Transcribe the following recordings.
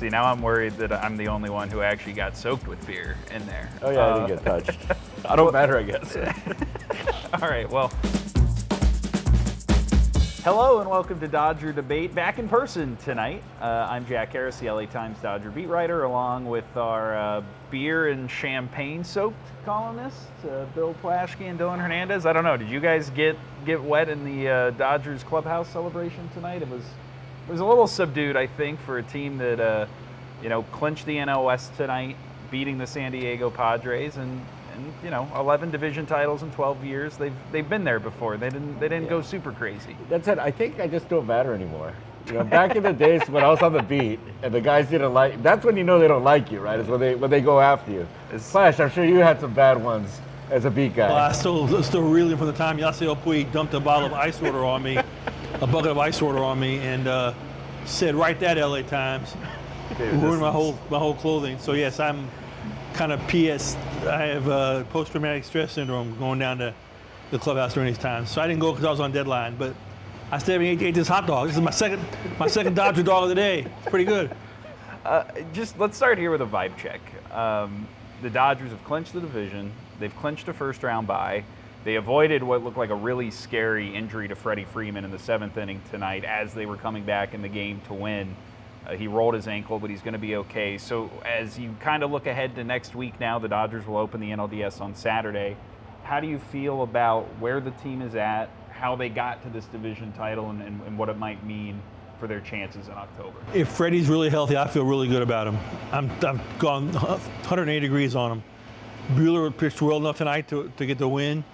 See, now I'm worried that I'm the only one who actually got soaked with beer in there. Oh yeah, I didn't get touched. I don't matter, I guess. All right, well. Hello and welcome to Dodger Debate, back in person tonight. I'm Jack Harris, the LA Times Dodger beat writer, along with our beer and champagne-soaked columnists, Bill Plaschke and Dylan Hernández. I don't know, did you guys get wet in the Dodgers clubhouse celebration tonight? It was a little subdued, I think, for a team that clinched the NL West tonight, beating the San Diego Padres, and 11 division titles in 12 years. They've been there before. They didn't go super crazy. That's it. I think I just don't matter anymore. Back in the days when I was on the beat and the guys didn't like, that's when you know they don't like you, right? Is when they go after you. Flash, I'm sure you had some bad ones as a beat guy. Well, I still reeling from the time Yasiel Puig dumped a bottle of ice water on me, a bucket of ice water on me, and said, "Write that, LA Times." Ruined my whole clothing. So yes, I'm kind of PS. I have post-traumatic stress syndrome going down to the clubhouse during these times. So I didn't go because I was on deadline, but I still ate this hot dog. This is my second Dodger dog of the day. It's pretty good. Let's start here with a vibe check. The Dodgers have clinched the division. They've clinched a first-round bye. They avoided what looked like a really scary injury to Freddie Freeman in the 7th inning tonight as they were coming back in the game to win. He rolled his ankle, but he's going to be okay. So as you kind of look ahead to next week now, the Dodgers will open the NLDS on Saturday. How do you feel about where the team is at, how they got to this division title, and what it might mean for their chances in October? If Freddie's really healthy, I feel really good about him. I've gone 180 degrees on him. Buehler pitched well enough tonight to get the win.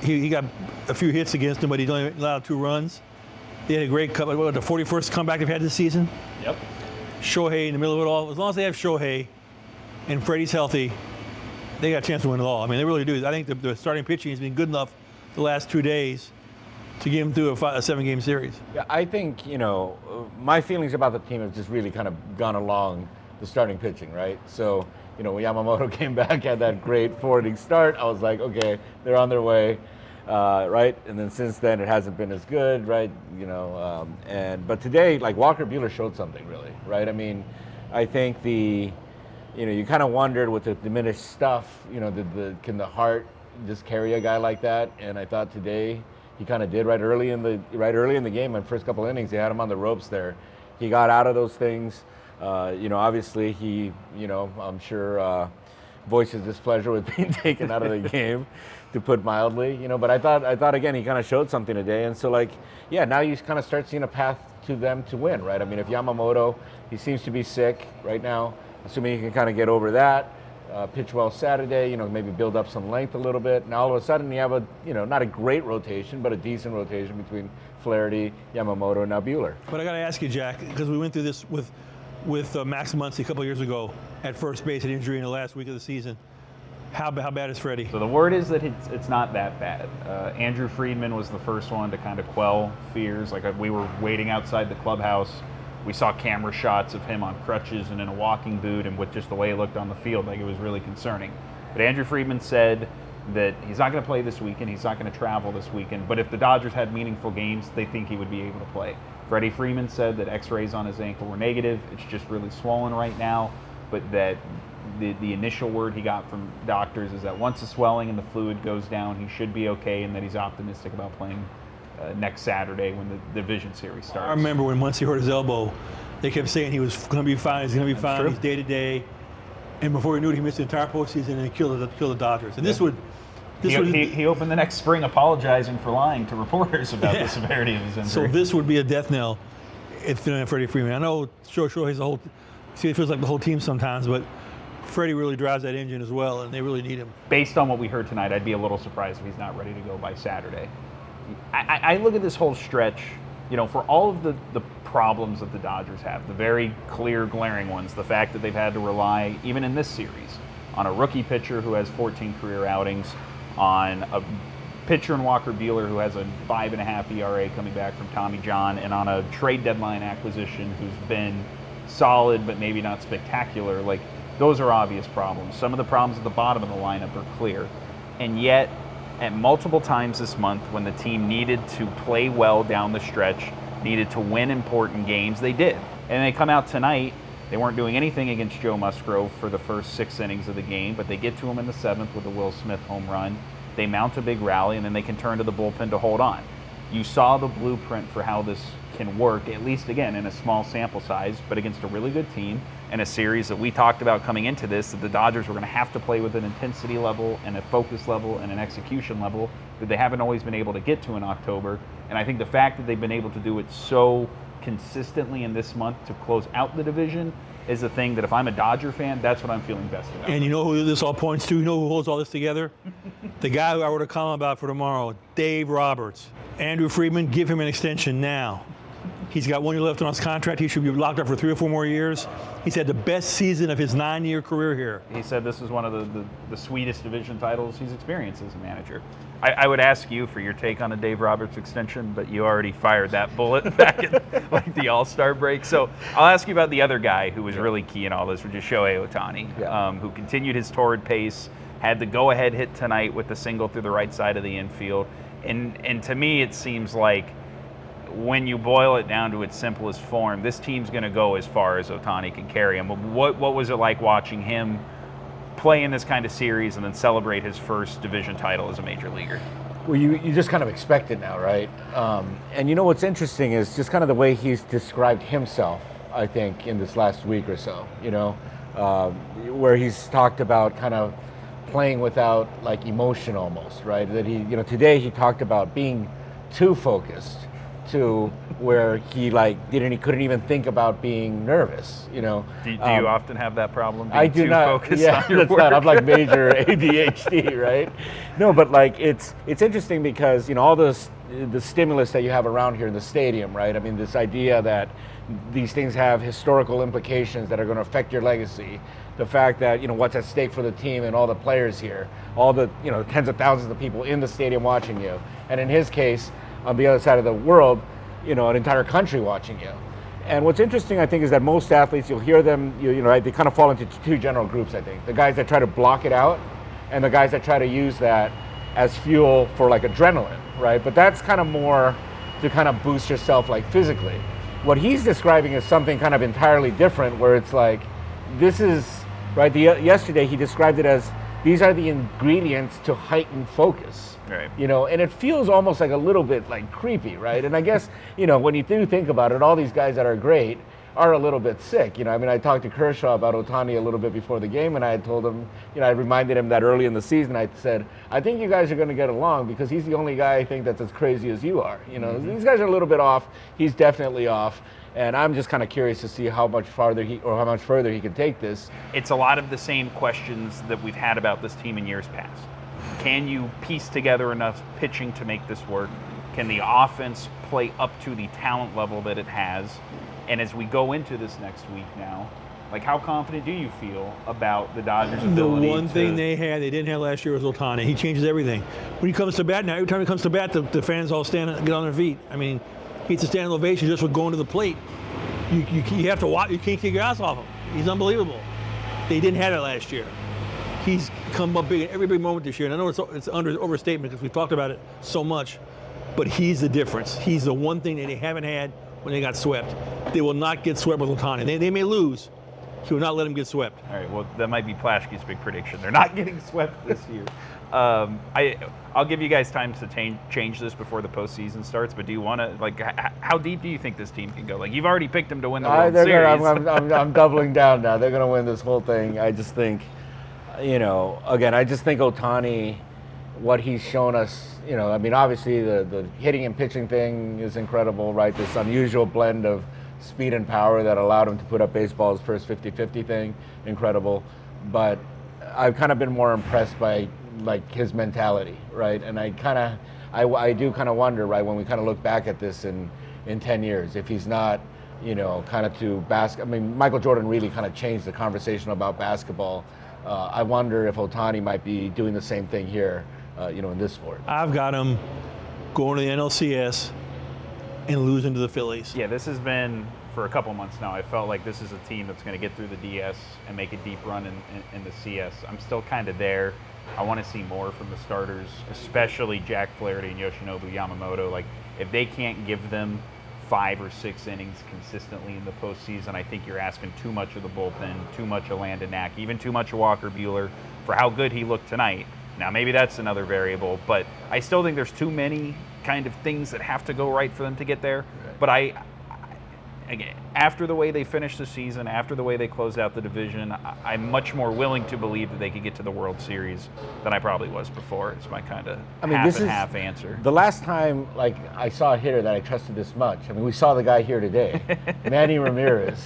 He got a few hits against him, but he only allowed 2 runs. They had a great the 41st comeback they've had this season. Yep. Shohei in the middle of it all. As long as they have Shohei and Freddie's healthy, they got a chance to win it all. I mean, they really do. I think the starting pitching has been good enough the last 2 days to get them through a 7-game series. Yeah, I think, my feelings about the team have just really kind of gone along the starting pitching, right? So, when Yamamoto came back, had that great 4-inning start, I was like, okay, they're on their way. Right, and then since then it hasn't been as good, right? But today, like Walker Buehler showed something really, right? I mean, I think you kind of wondered with the diminished stuff, can the heart just carry a guy like that? And I thought today he kind of did right early in the game. In the first couple innings, they had him on the ropes there. He got out of those things. Obviously he, I'm sure voices displeasure with being taken out of the game. To put mildly, but I thought again he kind of showed something today, and so now you kind of start seeing a path to them to win, right? I mean, if Yamamoto, he seems to be sick right now, assuming he can kind of get over that, pitch well Saturday, maybe build up some length a little bit. Now all of a sudden you have a, not a great rotation, but a decent rotation between Flaherty, Yamamoto, and now Buehler. But I got to ask you, Jack, because we went through this with Max Muncy a couple years ago at first base, an injury in the last week of the season. How bad is Freddie? So the word is that it's not that bad. Andrew Friedman was the first one to kind of quell fears. We were waiting outside the clubhouse. We saw camera shots of him on crutches and in a walking boot, and with just the way he looked on the field, it was really concerning. But Andrew Friedman said that he's not going to play this weekend. He's not going to travel this weekend. But if the Dodgers had meaningful games, they think he would be able to play. Freddie Freeman said that X-rays on his ankle were negative. It's just really swollen right now, but that the initial word he got from doctors is that once the swelling and the fluid goes down, he should be okay, and that he's optimistic about playing next Saturday when the division series starts. I remember when Muncy hurt his elbow, they kept saying he was going to be fine, he's going to be fine, he's day to day. And before he knew it, he missed the entire postseason and he killed the Dodgers. And he opened the next spring apologizing for lying to reporters about the severity of his injury. So this would be a death knell if they don't have Freddie Freeman. I know he's it feels like the whole team sometimes, but Freddie really drives that engine as well, and they really need him. Based on what we heard tonight, I'd be a little surprised if he's not ready to go by Saturday. I look at this whole stretch, for all of the problems that the Dodgers have, the very clear, glaring ones, the fact that they've had to rely, even in this series, on a rookie pitcher who has 14 career outings, on a pitcher in Walker Buehler who has a 5.5 ERA coming back from Tommy John, and on a trade deadline acquisition who's been solid but maybe not spectacular. Those are obvious problems. Some of the problems at the bottom of the lineup are clear. And yet, at multiple times this month, when the team needed to play well down the stretch, needed to win important games, they did. And they come out tonight They weren't doing anything against Joe Musgrove for the first 6 innings of the game, but they get to him in the 7th with a Will Smith home run. They mount a big rally, and then they can turn to the bullpen to hold on. You saw the blueprint for how this can work, at least, again, in a small sample size, but against a really good team and a series that we talked about coming into this, that the Dodgers were going to have to play with an intensity level and a focus level and an execution level that they haven't always been able to get to in October. And I think the fact that they've been able to do it so consistently in this month to close out the division is the thing that if I'm a Dodger fan, that's what I'm feeling best about. And you know who this all points to? You know who holds all this together? The guy who I wrote a column about for tomorrow, Dave Roberts. Andrew Friedman, give him an extension now. He's got 1 year left on his contract. He should be locked up for 3 or 4 more years. He's had the best season of his 9-year career here. He said this is one of the sweetest division titles he's experienced as a manager. I would ask you for your take on a Dave Roberts extension, but you already fired that bullet back at like the All-Star break. So I'll ask you about the other guy who was really key in all this, which is Shohei Ohtani, who continued his torrid pace, had the go-ahead hit tonight with the single through the right side of the infield. And to me, it seems like when you boil it down to its simplest form, this team's going to go as far as Ohtani can carry him. What was it like watching him play in this kind of series and then celebrate his first division title as a major leaguer? Well, you just kind of expect it now, right? And you know what's interesting is just kind of the way he's described himself, I think, in this last week or so, where he's talked about kind of playing without like emotion almost, right? That he, today he talked about being too focused to where he couldn't even think about being nervous, Do you often have that problem? Being I do too not. Focused Yeah, on your that's work? not. I'm like major ADHD, right? No, but it's interesting because all the stimulus that you have around here in the stadium, right? I mean, this idea that these things have historical implications that are going to affect your legacy. The fact that what's at stake for the team and all the players here, all the tens of thousands of people in the stadium watching you, and in his case, on the other side of the world, an entire country watching you. And what's interesting, I think, is that most athletes, you'll hear them, they kind of fall into 2 general groups, I think. The guys that try to block it out and the guys that try to use that as fuel for like adrenaline, right? But that's kind of more to kind of boost yourself like physically. What he's describing is something kind of entirely different, where it's like, this is, right, yesterday he described it as, these are the ingredients to heighten focus. Right. And it feels almost like a little bit like creepy, right? And I guess, when you do think about it, all these guys that are great are a little bit sick. I talked to Kershaw about Ohtani a little bit before the game, and I had told him, I reminded him that early in the season, I said, I think you guys are going to get along because he's the only guy I think that's as crazy as you are. These guys are a little bit off. He's definitely off. And I'm just kind of curious to see how much further he can take this. It's a lot of the same questions that we've had about this team in years past. Can you piece together enough pitching to make this work? Can the offense play up to the talent level that it has? And as we go into this next week now, how confident do you feel about the Dodgers' ability? The one thing they didn't have last year was Ohtani. He changes everything. When he comes to bat now, every time he comes to bat, the fans all stand and get on their feet. I mean, he gets a standing ovation just for going to the plate. You have to watch. You can't take your eyes off him. He's unbelievable. They didn't have it last year. He's come up big in every big moment this year. And I know it's overstatement because we've talked about it so much, but he's the difference. He's the one thing that they haven't had when they got swept. They will not get swept with Ohtani. They may lose. He will not let him get swept. All right, well, that might be Plaschke's big prediction. They're not getting swept this year. I'll give you guys time to change this before the postseason starts, but do you want to, how deep do you think this team can go? You've already picked them to win the World Series. I'm doubling down now. They're going to win this whole thing. I just think, again, I just think Ohtani, what he's shown us, obviously the hitting and pitching thing is incredible, right? This unusual blend of speed and power that allowed him to put up baseball's first 50-50 thing, incredible. But I've kind of been more impressed by his mentality, right? And I do kind of wonder, right, when we kind of look back at this in 10 years, if he's not, kind of to basketball. I mean, Michael Jordan really kind of changed the conversation about basketball. I wonder if Ohtani might be doing the same thing here, in this sport. I've got him going to the NLCS and losing to the Phillies. Yeah, this has been for a couple months now. I felt like this is a team that's going to get through the DS and make a deep run in the CS. I'm still kind of there. I want to see more from the starters, especially Jack Flaherty and Yoshinobu Yamamoto. If they can't give them 5 or 6 innings consistently in the postseason, I think you're asking too much of the bullpen, too much of Landon Knack, even too much of Walker Buehler for how good he looked tonight. Now, maybe that's another variable, but I still think there's too many kind of things that have to go right for them to get there. Right. But again, after the way they finished the season, after the way they closed out the division, I'm much more willing to believe that they could get to the World Series than I probably was before. It's my kind of half answer. The last time I saw a hitter that I trusted this much, I mean, we saw the guy here today, Manny Ramirez,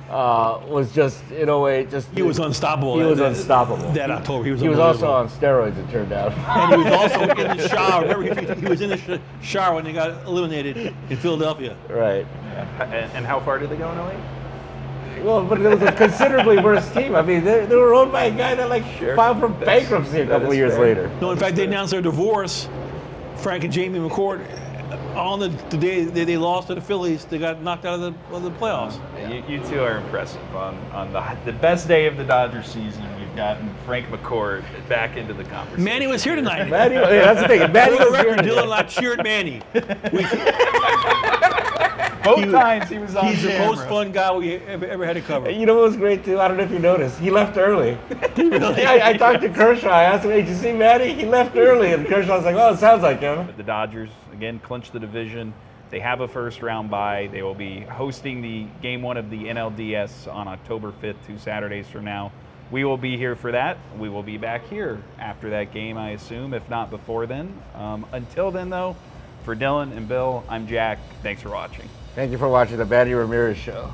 was just, in a way, he was unstoppable. He was unstoppable. That October, he was also on steroids, it turned out. And he was also in the shower. Remember, he was in the shower when they got eliminated in Philadelphia. Right. And how far did they go in 08? Well, but it was a considerably worse team. I mean, they were owned by a guy that filed for bankruptcy a couple of years later. No, in fact, they announced their divorce. Frank and Jamie McCourt, on the day they lost to the Phillies, they got knocked out of the playoffs. You two are impressive. On the best day of the Dodgers season, you've gotten Frank McCourt back into the conversation. Manny was here tonight. That's the thing. Manny was here. Dylan and I cheered Manny. Both times he was on He's camera. the most fun guy we ever had to cover. You know what was great too? I don't know if you noticed. He left early. Really? I talked to Kershaw. I asked him, "Hey, did you see Manny? He left early." And Kershaw was like, "Oh, it sounds like him." But the Dodgers again clinched the division. They have a first-round bye. They will be hosting the Game 1 of the NLDS on October 5th, 2 Saturdays from now. We will be here for that. We will be back here after that game, I assume, if not before then. Until then, though, for Dylan and Bill, I'm Jack. Thanks for watching. Thank you for watching the Manny Ramirez Show.